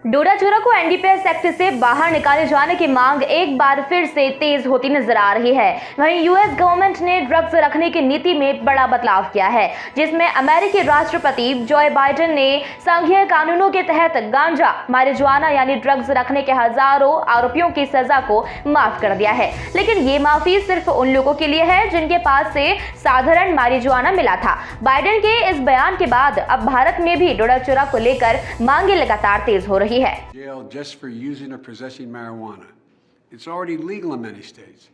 डोडा चूरा को NDPS act से बाहर निकाले जाने की मांग एक बार फिर से तेज होती नजर आ रही है। वहीं यूएस गवर्नमेंट ने ड्रग्स रखने की नीति में बड़ा बदलाव किया है, जिसमें अमेरिकी राष्ट्रपति जो बाइडेन ने संघीय कानूनों के तहत गांजा, मारिजुआना यानी ड्रग्स रखने के हजारों आरोपियों की सजा को माफ कर दिया है। लेकिन ये माफी सिर्फ उन लोगों के लिए है जिनके पास से साधारण मारिजुआना मिला था। बाइडेन के इस बयान के बाद अब भारत में भी डोडा चूरा को लेकर मांगे लगातार तेज हो रही है। Jail just for using or possessing marijuana. It's already legal in many states.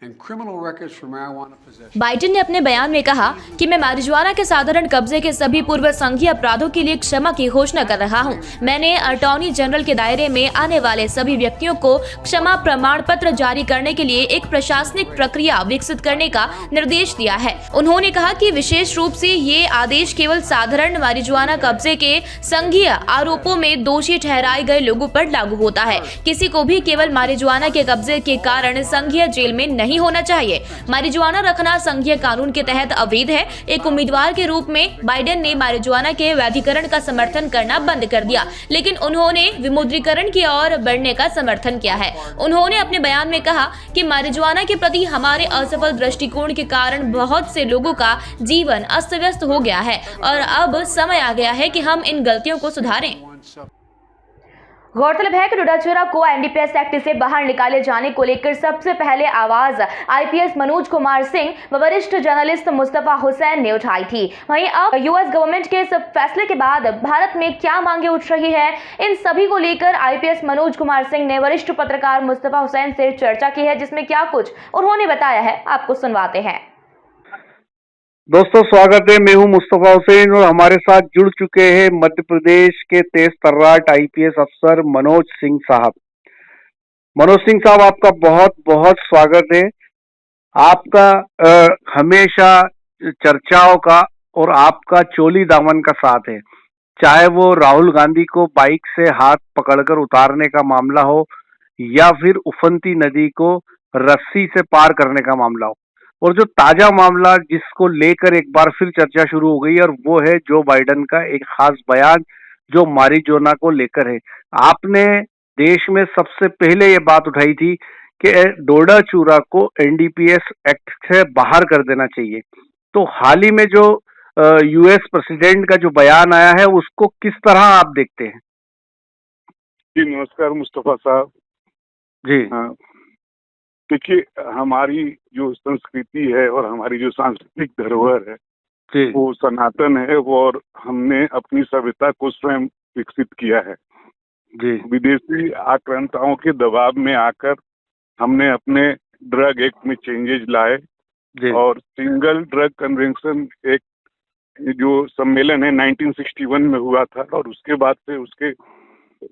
And criminal records for marijuana possession. Biden ने अपने बयान में कहा कि मैं मारिजुआना के साधारण कब्जे के सभी पूर्व संघीय अपराधों के लिए क्षमा की घोषणा कर रहा हूं। मैंने अटॉर्नी जनरल के दायरे में आने वाले सभी व्यक्तियों को क्षमा प्रमाण पत्र जारी करने के लिए एक प्रशासनिक प्रक्रिया विकसित करने का निर्देश दिया है। उन्होंने कहा कि विशेष रूप से ये आदेश केवल साधारण मारिजुआना कब्जे के संघीय आरोपों में दोषी ठहराए गए लोगों पर लागू होता है। किसी को भी केवल मारिजुआना के कब्जे के कारण संघीय जेल में नहीं होना चाहिए। मारिजुआना रखना संघीय कानून के तहत अवैध है। एक उम्मीदवार के रूप में बाइडेन ने मारिजुआना के वैधीकरण का समर्थन करना बंद कर दिया, लेकिन उन्होंने विमुद्रीकरण की ओर बढ़ने का समर्थन किया है। उन्होंने अपने बयान में कहा कि मारिजुआना के प्रति हमारे असफल दृष्टिकोण के कारण बहुत से लोगों का जीवन अस्त व्यस्त हो गया है और अब समय आ गया है कि हम इन गलतियों को सुधारें। गौरतलब है कि डोडा चूरा को एनडीपीएस एक्ट से बाहर निकाले जाने को लेकर सबसे पहले आवाज आईपीएस मनोज कुमार सिंह व वरिष्ठ जर्नलिस्ट मुस्तफा हुसैन ने उठाई थी। वहीं अब यूएस गवर्नमेंट के इस फैसले के बाद भारत में क्या मांगे उठ रही है, इन सभी को लेकर आईपीएस मनोज कुमार सिंह ने वरिष्ठ पत्रकार मुस्तफा हुसैन से चर्चा की है, जिसमें क्या कुछ उन्होंने बताया है आपको सुनवाते हैं। दोस्तों स्वागत है। मैं हूं मुस्तफा हुसैन और हमारे साथ जुड़ चुके हैं मध्य प्रदेश के तेज तर्राट आईपीएस अफसर मनोज सिंह साहब। मनोज सिंह साहब, आपका बहुत बहुत स्वागत है। आपका हमेशा चर्चाओं का और आपका चोली दामन का साथ है, चाहे वो राहुल गांधी को बाइक से हाथ पकड़कर उतारने का मामला हो या फिर उफनती नदी को रस्सी से पार करने का मामला हो। और जो ताजा मामला जिसको लेकर एक बार फिर चर्चा शुरू हो गई और वो है जो बाइडेन का एक खास बयान जो मारिजुआना को लेकर है। आपने देश में सबसे पहले ये बात उठाई थी कि डोडा चूरा को एनडीपीएस एक्ट से बाहर कर देना चाहिए। तो हाल ही में जो यूएस प्रेसिडेंट का जो बयान आया है उसको किस तरह आप देखते हैं? जी नमस्कार मुस्तफा साहब जी। हाँ, देखिए हमारी जो संस्कृति है और हमारी जो सांस्कृतिक धरोहर है जी। वो सनातन है और हमने अपनी सभ्यता को स्वयं विकसित किया है। जी। विदेशी आक्रांताओं के दबाव में आकर हमने अपने ड्रग एक्ट में चेंजेस लाए जी। और सिंगल ड्रग कन्वेंशन एक्ट जो सम्मेलन है 1961 में हुआ था और उसके बाद से उसके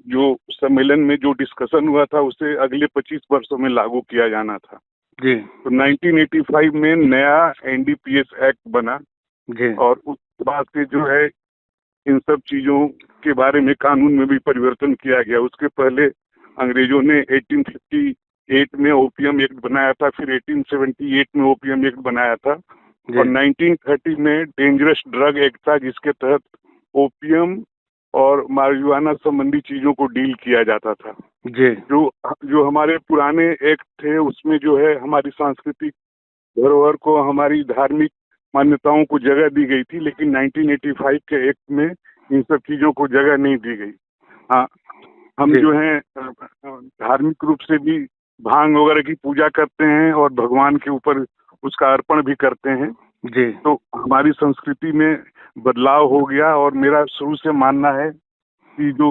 जो सम्मेलन में जो डिस्कशन हुआ था उसे अगले 25 वर्षों में लागू किया जाना था। जी। तो 1985 में नया एनडीपीएस एक्ट बना जी। और उस बाद से जो है इन सब चीजों के बारे में कानून में भी परिवर्तन किया गया। उसके पहले अंग्रेजों ने 1858 में ओपियम एक्ट बनाया था, फिर 1878 में ओपियम एक्ट बनाया था और 1930 में डेंजरस ड्रग एक्ट था जिसके तहत ओपियम और मारिजुआना संबंधी चीजों को डील किया जाता था। जी। जो हमारे पुराने एक्ट थे उसमें जो है हमारी सांस्कृतिक धरोहर को, हमारी धार्मिक मान्यताओं को जगह दी गई थी, लेकिन 1985 के एक्ट में इन सब चीजों को जगह नहीं दी गई। हाँ, हम जो है धार्मिक रूप से भी भांग वगैरह की पूजा करते हैं और भगवान के ऊपर उसका अर्पण भी करते हैं। जी। तो हमारी संस्कृति में बदलाव हो गया और मेरा शुरू से मानना है कि जो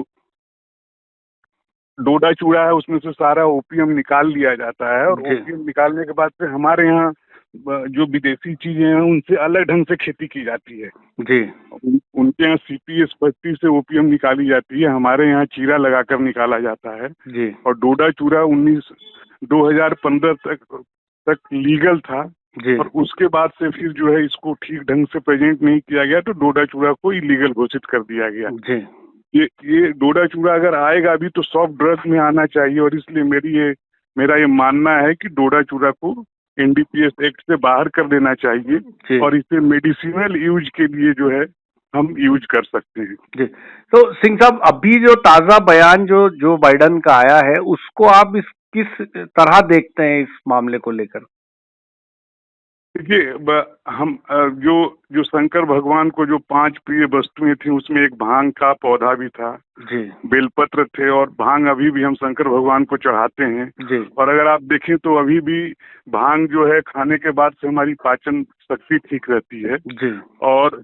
डोडा चूड़ा है उसमें से सारा ओपियम निकाल लिया जाता है और ओपियम निकालने के बाद से हमारे यहाँ जो विदेशी चीजें हैं उनसे अलग ढंग से खेती की जाती है। जी। उनके यहाँ सीपीएस पत्ती से ओपियम निकाली जाती है, हमारे यहाँ चीरा लगाकर निकाला जाता है। जी। और डोडा चूड़ा 2015 तक लीगल था जी। और उसके बाद से फिर जो है इसको ठीक ढंग से प्रेजेंट नहीं किया गया तो डोडा चूड़ा को इलीगल घोषित कर दिया गया जी। ये डोडा चूड़ा अगर आएगा भी तो सॉफ्ट ड्रग्स में आना चाहिए और इसलिए मेरा ये मानना है कि डोडा चूड़ा को एनडीपीएस एक्ट से बाहर कर देना चाहिए और इसे मेडिसिनल यूज के लिए जो है हम यूज कर सकते हैं। जी। तो सिंह साहब, अभी जो ताजा बयान जो बाइडन का आया है, उसको आप किस तरह देखते हैं इस मामले को लेकर? देखिए, हम जो जो शंकर भगवान को जो 5 प्रिय वस्तुएं थी, उसमें एक भांग का पौधा भी था, जी बेलपत्र थे, और भांग अभी भी हम शंकर भगवान को चढ़ाते हैं। जी और अगर आप देखें तो अभी भी भांग जो है खाने के बाद से हमारी पाचन शक्ति ठीक रहती है। जी और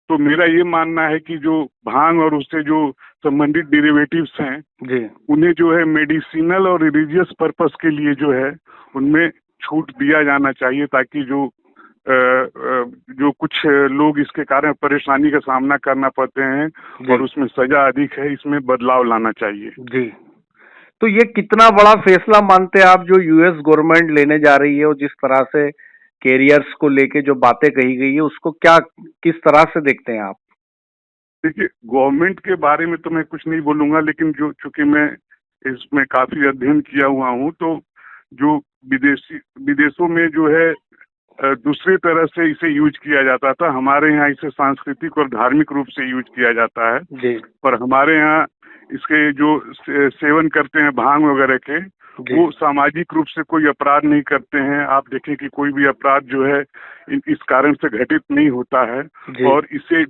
तो मेरा ये मानना है कि जो भांग और उससे जो संबंधित डेरिवेटिव्स हैं, जी उन्हें जो है मेडिसिनल और रिलीजियस पर्पस के लिए जो है उनमें छूट दिया जाना चाहिए, ताकि जो कुछ लोग इसके कारण परेशानी का सामना करना पड़ते हैं और उसमें सजा अधिक है, इसमें बदलाव लाना चाहिए। जी। तो ये कितना बड़ा फैसला मानते हैं आप, जो यूएस गवर्नमेंट लेने जा रही है, और जिस तरह से कैरियर्स को लेके जो बातें कही गई है, उसको किस तरह से देखते हैं आप? देखिए, गवर्नमेंट के बारे में तो मैं कुछ नहीं बोलूंगा, लेकिन जो चूंकि मैं इसमें काफी अध्ययन किया हुआ हूँ, तो जो विदेशों में जो है दूसरे तरह से इसे यूज किया जाता था। हमारे यहाँ इसे सांस्कृतिक और धार्मिक रूप से यूज किया जाता है। जी और हमारे यहाँ इसके जो सेवन करते हैं भांग वगैरह के, वो सामाजिक रूप से कोई अपराध नहीं करते हैं। आप देखें कि कोई भी अपराध जो है इस कारण से घटित नहीं होता है। और इसे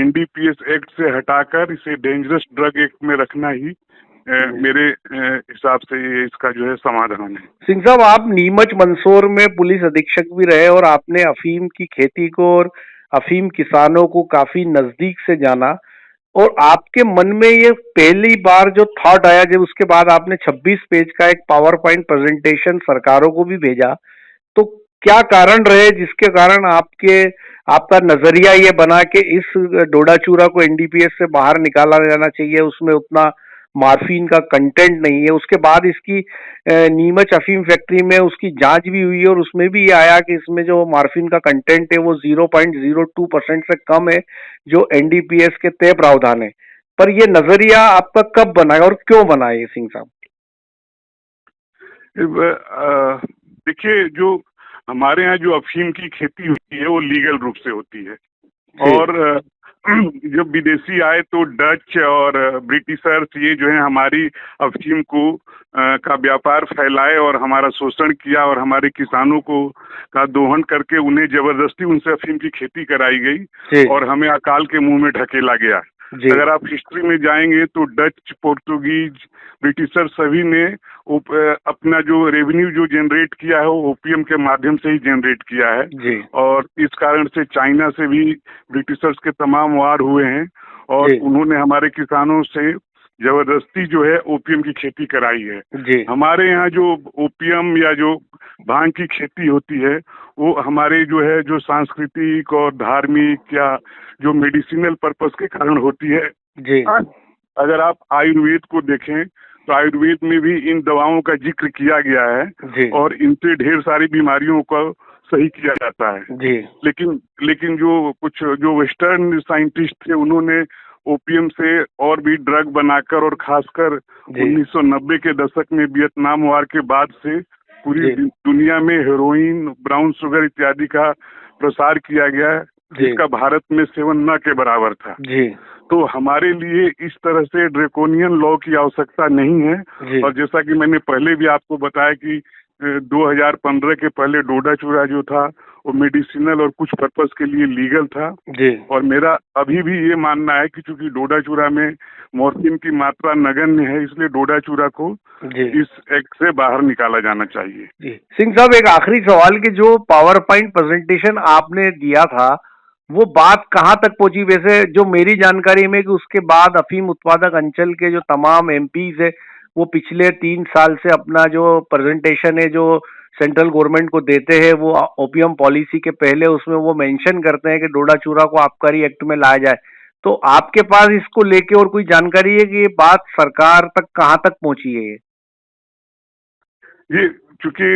एनडीपीएस एक्ट से हटाकर इसे डेंजरस ड्रग एक्ट में रखना ही मेरे हिसाब से ये इसका जो है समाधान है। सिंह साहब, आप नीमच मंदसौर में पुलिस अधीक्षक भी रहे, और आपने अफीम की खेती को और अफीम किसानों को काफी नजदीक से जाना, और आपके मन में ये पहली बार जो थॉट आया, जब उसके बाद आपने 26 पेज का एक पावर पॉइंट प्रेजेंटेशन सरकारों को भी भेजा, तो क्या कारण रहे जिसके कारण आपका नजरिया ये बना कि इस डोडा चूरा को एनडीपीएस से बाहर निकाला जाना चाहिए, उसमें उतना मार्फिन का कंटेंट नहीं है? उसके बाद इसकी नीमच अफीम फैक्ट्री में उसकी जांच भी हुई, और उसमें भी ये आया कि इसमें जो मार्फिन का कंटेंट है वो 0.02% से कम है, जो एनडीपीएस के तय प्रावधान है। पर ये नजरिया आपका कब बना और क्यों बना ये, सिंह साहब? देखिए, जो हमारे यहाँ जो अफीम की खेती होती है वो लीगल रूप से होती है। और जब विदेशी आए तो डच और ब्रिटिशर्स ये जो है हमारी अफीम को का व्यापार फैलाए और हमारा शोषण किया, और हमारे किसानों को का दोहन करके उन्हें जबरदस्ती उनसे अफीम की खेती कराई गई, और हमें अकाल के मुंह में ढकेला गया। अगर आप हिस्ट्री में जाएंगे तो डच, पोर्तुगीज, ब्रिटिशर सभी ने अपना जो रेवेन्यू जो जनरेट किया है वो ओपीएम के माध्यम से ही जनरेट किया है। और इस कारण से चाइना से भी ब्रिटिशर्स के तमाम वार हुए हैं, और उन्होंने हमारे किसानों से जबरदस्ती जो है ओपीएम की खेती कराई है। हमारे यहाँ जो ओपीएम या जो भांग की खेती होती है वो हमारे जो है जो सांस्कृतिक और धार्मिक या जो मेडिसिनल पर्पस के कारण होती है। अगर आप आयुर्वेद को देखें तो आयुर्वेद में भी इन दवाओं का जिक्र किया गया है, और इनसे ढेर सारी बीमारियों को सही किया जाता है। लेकिन जो वेस्टर्न साइंटिस्ट थे उन्होंने ओपीएम से और भी ड्रग बनाकर, और खासकर 1990 के दशक में वियतनाम वार के बाद से पूरी दुनिया में हेरोइन, ब्राउन शुगर इत्यादि का प्रसार किया गया, जिसका भारत में सेवन न के बराबर था। तो हमारे लिए इस तरह से ड्रेकोनियन लॉ की आवश्यकता नहीं है। और जैसा कि मैंने पहले भी आपको बताया कि 2015 के पहले डोडा चूरा जो था वो मेडिसिनल और कुछ पर्पस के लिए लीगल था। और मेरा अभी भी ये मानना है कि चूंकि डोडा चूरा में मॉर्फिन की मात्रा नगण्य है, इसलिए डोडा चूरा को इस एक्ट से बाहर निकाला जाना चाहिए। सिंह साहब, एक आखिरी सवाल कि जो पावर पॉइंट प्रेजेंटेशन आपने दिया था वो बात कहाँ तक पहुंची? वैसे जो मेरी जानकारी में कि उसके बाद अफीम उत्पादक अंचल के जो तमाम एमपीज है वो पिछले 3 साल से अपना जो प्रेजेंटेशन है जो सेंट्रल गवर्नमेंट को देते हैं, वो ओपीएम पॉलिसी के पहले उसमें वो मेंशन करते हैं कि डोडा चूरा को आबकारी एक्ट में लाया जाए। तो आपके पास इसको लेके और कोई जानकारी है कि ये बात सरकार तक कहाँ तक पहुंची है? ये चूंकि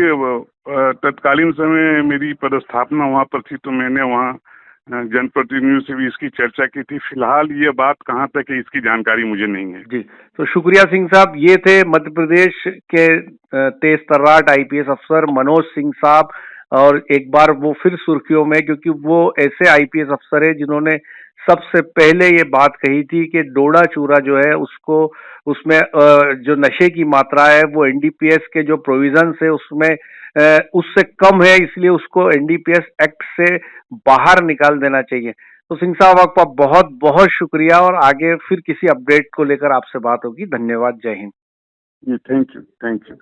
तत्कालीन समय मेरी पदस्थापना वहाँ पर थी, तो मैंने वहाँ जनप्रतिनिधियों से भी इसकी चर्चा की थी। फिलहाल ये बात कहाँ तक है इसकी जानकारी मुझे नहीं है। जी, तो शुक्रिया सिंह साहब। ये थे मध्य प्रदेश के तेज तर्राट आईपीएस अफसर मनोज सिंह साहब। और एक बार वो फिर सुर्खियों में, क्योंकि वो ऐसे आईपीएस अफसर है जिन्होंने सबसे पहले ये बात कही थी कि डोडा चूरा जो है उसको, उसमें जो नशे की मात्रा है वो एनडीपीएस के जो प्रोविजंस है उसमें उससे कम है, इसलिए उसको एनडीपीएस एक्ट से बाहर निकाल देना चाहिए। तो सिंह साहब आपका बहुत बहुत शुक्रिया, और आगे फिर किसी अपडेट को लेकर आपसे बात होगी। धन्यवाद, जय हिंद। Thank you.